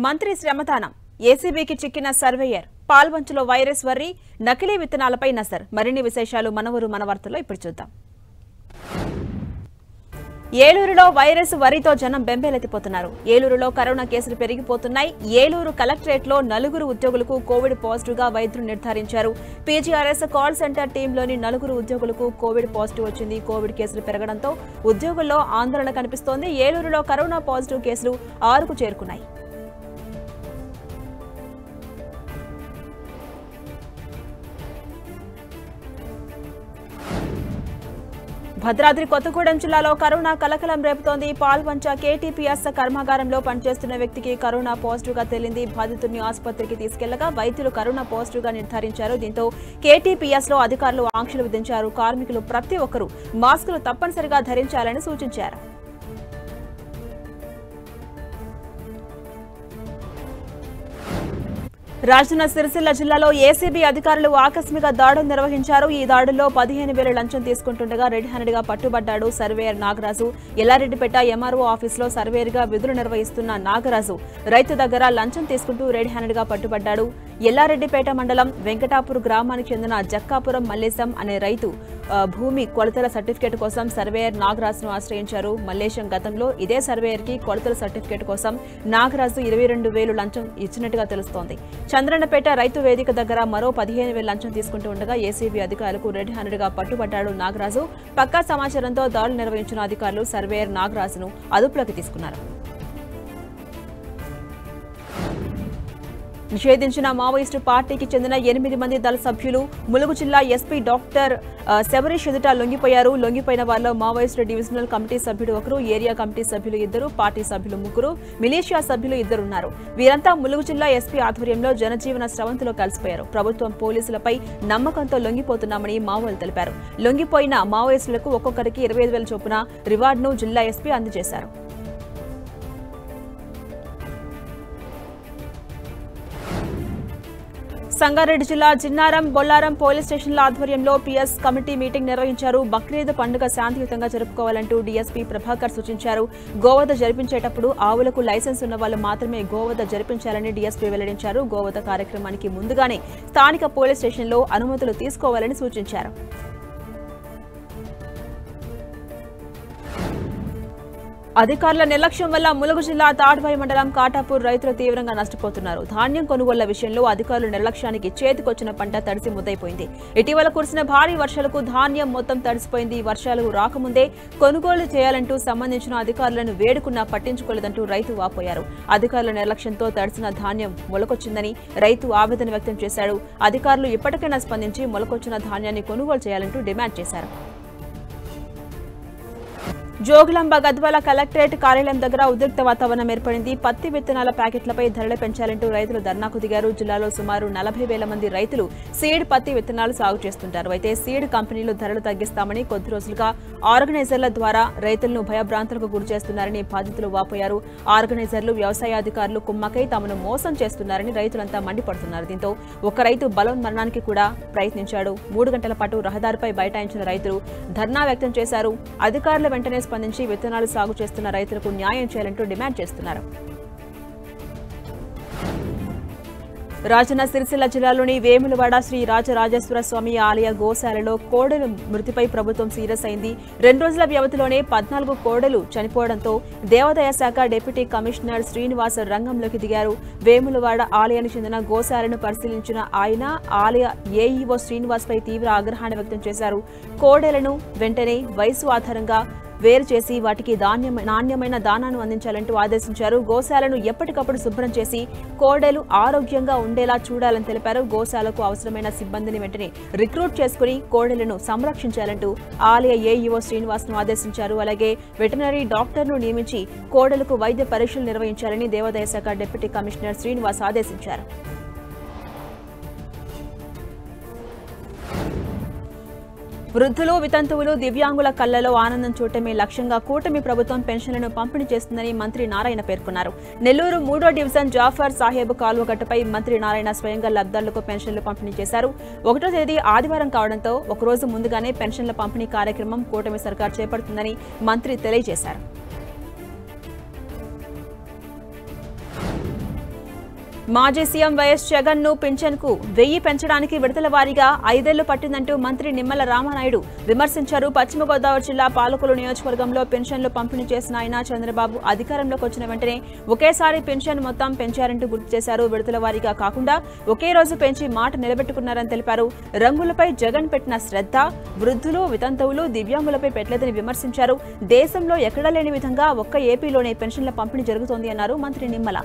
మంత్రి శ్రమదానం ఏసీబీకి చిక్కిన సర్వేయర్ పాల్వంచలో వైరస్ వర్రి నకిలీ విత్తనాలపై నజర్ మరిన్ని విశేషాలు మన వార్తల్లో ఇప్పుడు చూద్దాం. ఏలూరులో వైరస్ వరితో జనం బెంబేలెత్తిపోతున్నారు. ఏలూరులో కరోనా కేసులు పెరిగిపోతున్నాయి. ఏలూరు కలెక్టరేట్లో 4 ఉద్యోగులకు కోవిడ్ పాజిటివ్ గా వైద్యులు నిర్ధారించారు. పీజీఆర్ఎస్ కాల్ సెంటర్ టీంలోని 4 ఉద్యోగులకు కోవిడ్ పాజిటివ్ వచ్చింది. కోవిడ్ కేసులు పెరగడంతో ఉద్యోగుల్లో ఆందోళన కనిపిస్తోంది. ఏలూరులో కరోనా పాజిటివ్ కేసులు 6కు చేరుకున్నాయి. భద్రాద్రి కొత్తగూడెం జిల్లాలో కరోనా కలకలం రేపుతోంది. పాల్వంచ కేటీపీఎస్ కర్మాగారంలో పనిచేస్తున్న వ్యక్తికి కరోనా పాజిటివ్ గా తేలింది. బాధితుడిని ఆసుపత్రికి తీసుకెళ్లగా వైద్యులు కరోనా పాజిటివ్ గా నిర్ధారించారు. దీంతో కేటీపీఎస్ లో అధికారులు ఆంక్షలు విధించారు. కార్మికులు ప్రతి ఒక్కరూ మాస్కులు తప్పనిసరిగా ధరించాలని సూచించారు. రాజన్న సిరిసిల్ల జిల్లాలో ఏసీబీ అధికారులు ఆకస్మిక దాడులు నిర్వహించారు. ఈ దాడుల్లో 15,000 లంచం తీసుకుంటుండగా రెడ్ హ్యాండెడ్ గా పట్టుబడ్డాడు సర్వేయర్ నాగరాజు. ఎల్లారెడ్డిపేట ఎంఆర్ఓ ఆఫీసులో సర్వేయర్ గా విధులు నిర్వహిస్తున్న నాగరాజు రైతు దగ్గర లంచం తీసుకుంటూ రెడ్ హ్యాండెడ్ గా పట్టుబడ్డాడు. ఎల్లారెడ్డిపేట మండలం వెంకటాపూర్ గ్రామానికి చెందిన జక్కాపురం మల్లేశం అనే రైతు భూమి కొలతల సర్టిఫికేట్ కోసం సర్వేయర్ నాగరాజును ఆశ్రయించారు. మల్లేశం గతంలో ఇదే సర్వేయర్ కి కొలతల సర్టిఫికేట్ కోసం నాగరాజు 22,000 లంచం ఇచ్చినట్టుగా తెలుస్తోంది. చంద్రన్నపేట రైతు వేదిక దగ్గర మరో 15,000 లంచం తీసుకుంటూ ఉండగా ఏసీబీ అధికారులకు రెడ్ హ్యాండెడ్ గా పట్టుబడ్డాడు నాగరాజు. పక్కా సమాచారంతో దాడులు నిర్వహించిన అధికారులు సర్వేయర్ నాగరాజును అదుపులోకి తీసుకున్నారు. నిషేధించిన మావోయిస్టు పార్టీకి చెందిన 8 మంది దళ సభ్యులు ములుగు జిల్లా ఎస్పీ డాక్టర్ శబరీష్ ఎదుట లొంగిపోయారు. లొంగిపోయిన వారిలో మావోయిస్టు డివిజనల్ కమిటీ సభ్యుడు 1, ఏరియా కమిటీ సభ్యులు 2, పార్టీ సభ్యులు 3, మిలీషియా సభ్యులు 2 ఉన్నారు. వీరంతా ములుగు జిల్లా ఎస్పీ ఆధ్వర్యంలో జనజీవన స్రవంతిలో కలిసిపోయారు. ప్రభుత్వం పోలీసులపై నమ్మకంతో లొంగిపోతున్నామని మావోలు తెలిపారు. లొంగిపోయిన మావోయిస్టులకు ఒక్కొక్కరికి 25,000 చొప్పున రివార్డును జిల్లా ఎస్పీ అందజేశారు. సంగారెడ్డి జిల్లా జిన్నారం, బొల్లారం పోలీస్ స్టేషన్ల ఆధ్వర్యంలో పీఎస్ కమిటీ మీటింగ్ నిర్వహించారు. బక్రీద్ పండుగ శాంతియుతంగా జరుపుకోవాలంటూ డీఎస్పీ ప్రభాకర్ సూచించారు. గోవధ జరిపించేటప్పుడు ఆవులకు లైసెన్స్ ఉన్న వాళ్ళు మాత్రమే గోవధ జరిపించాలని డీఎస్పీ వెల్లడించారు. గోవధ కార్యక్రమానికి ముందుగానే స్థానిక పోలీస్ స్టేషన్లో అనుమతులు తీసుకోవాలని సూచించారు. అధికారుల నిర్లక్ష్యం వల్ల ములుగు జిల్లా తాడ్వాయి మండలం కాటాపూర్ రైతులు తీవ్రంగా నష్టపోతున్నారు. ధాన్యం కొనుగోళ్ల విషయంలో అధికారుల నిర్లక్ష్యానికి చేతికొచ్చిన పంట తడిసి ముద్దైపోయింది. ఇటీవల కురిసిన భారీ వర్షాలకు ధాన్యం మొత్తం తడిసిపోయింది. వర్షాలు రాకముందే కొనుగోలు చేయాలంటూ సంబంధించిన అధికారులను వేడుకున్నా పట్టించుకోలేదంటూ రైతు వాపోయారు. అధికారుల నిర్లక్ష్యంతో తడిసిన ధాన్యం మొలకొచ్చిందని రైతు ఆవేదన వ్యక్తం చేశాడు. అధికారులు ఇప్పటికైనా స్పందించి మొలకొచ్చిన ధాన్యాన్ని కొనుగోలు చేయాలంటూ డిమాండ్ చేశారు. జోగులాంబ గద్వాల కలెక్టరేట్ కార్యాలయం దగ్గర ఉద్రిక్త వాతావరణం ఏర్పడింది. పత్తి విత్తనాల ప్యాకెట్లపై ధరలు పెంచాలంటూ రైతులు ధర్నాకు దిగారు. జిల్లాలో సుమారు 40,000 మంది రైతులు సీడ్ పత్తి విత్తనాలు సాగు చేస్తుంటారు. అయితే సీడ్ కంపెనీలు ధరలు తగ్గిస్తామని కొద్ది రోజులుగా ఆర్గనైజర్ల ద్వారా రైతులను భయభ్రాంతులకు గురి చేస్తున్నారని బాధితులు వాపోయారు. ఆర్గనైజర్లు, వ్యవసాయ అధికారులు కుమ్మకై తమను మోసం చేస్తున్నారని రైతులంతా మండిపడుతున్నారు. దీంతో ఒక రైతు బలవన్మరణానికి కూడా ప్రయత్నించాడు. 3 గంటల పాటు రహదారిపై బైఠాయించిన రైతులు ధర్నా వ్యక్తం చేశారు. అధికారుల వెంటనే స్పందించి విత్తనాలు సాగు చేస్తున్న రైతులకు న్యాయం చేయాలంటూ డిమాండ్ చేస్తున్నారు. రాజన్న సిరిసిల్ల జిల్లాలోని వేములవాడ శ్రీ రాజరాజేశ్వర స్వామి ఆలయ గోశాలలో కోడెల మృతిపై ప్రభుత్వం సీరియస్ అయింది. 2 రోజుల వ్యవధిలోనే 14 కోడెలు చనిపోవడంతో దేవాదాయ శాఖ డిప్యూటీ కమిషనర్ శ్రీనివాస్ రంగంలోకి దిగారు. వేములవాడ ఆలయానికి చెందిన గోశాలను పరిశీలించిన ఆయన ఆలయ ఏఈఓ శ్రీనివాస్ పై తీవ్ర ఆగ్రహాన్ని వ్యక్తం చేశారు. కోడెలను వెంటనే వయసు ఆధారంగా వేరు చేసి వాటికి నాణ్యమైన దానాను అందించాలంటూ ఆదేశించారు. గోశాలను ఎప్పటికప్పుడు శుభ్రం చేసి కోడెలు ఆరోగ్యంగా ఉండేలా చూడాలని తెలిపారు. గోశాలకు అవసరమైన సిబ్బందిని వెంటనే రిక్రూట్ చేసుకుని కోడెలను సంరక్షించాలంటూ ఆలయ ఏఈఓ శ్రీనివాస్ ను ఆదేశించారు. అలాగే వెటనరీ డాక్టర్ను నియమించి కోడెలకు వైద్య పరీక్షలు నిర్వహించాలని దేవాదాయ శాఖ డిప్యూటీ కమిషనర్ శ్రీనివాస్ ఆదేశించారు. వృద్ధులు, వితంతువులు, దివ్యాంగుల కళ్లలో ఆనందం చూడటమే లక్ష్యంగా కూటమి ప్రభుత్వం పెన్షన్లను పంపిణీ చేస్తుందని మంత్రి నారాయణ పేర్కొన్నారు. నెల్లూరు 3వ డివిజన్ జాఫర్ సాహెబ్ కాల్వగట్టుపై మంత్రి నారాయణ స్వయంగా లబ్ధారులకు పెన్షన్లు పంపిణీ చేశారు. 1వ తేదీ ఆదివారం కావడంతో ఒకరోజు ముందుగానే పెన్షన్ల పంపిణీ కార్యక్రమం కూటమి సర్కార్ చేపడుతుందని మంత్రి తెలియజేశారు. మాజీ సీఎం వైఎస్ జగన్ ను పింఛన్కు 1000 పెంచడానికి విడతల వారీగా 5 ఏళ్లు పట్టిందంటూ మంత్రి నిమ్మల రామానాయుడు విమర్శించారు. పశ్చిమ గోదావరి జిల్లా పాలకొల్లు నియోజకవర్గంలో పెన్షన్లు పంపిణీ చేసిన ఆయన చంద్రబాబు అధికారంలోకి వచ్చిన వెంటనే ఒకేసారి పెన్షన్ మొత్తం పెంచారంటూ గుర్తు చేశారు. విడతల వారీగా కాకుండా ఒకే రోజు పెంచి మాట నిలబెట్టుకున్నారని తెలిపారు. రంగులపై జగన్ పెట్టిన శ్రద్ధ వృద్ధులు, వితంతువులు, దివ్యాంగులపై పెట్టలేదని విమర్శించారు. దేశంలో ఎక్కడా లేని విధంగా ఒక్క ఏపీలోనే పెన్షన్ల పంపిణీ జరుగుతోంది అన్నారు మంత్రి నిమ్మల.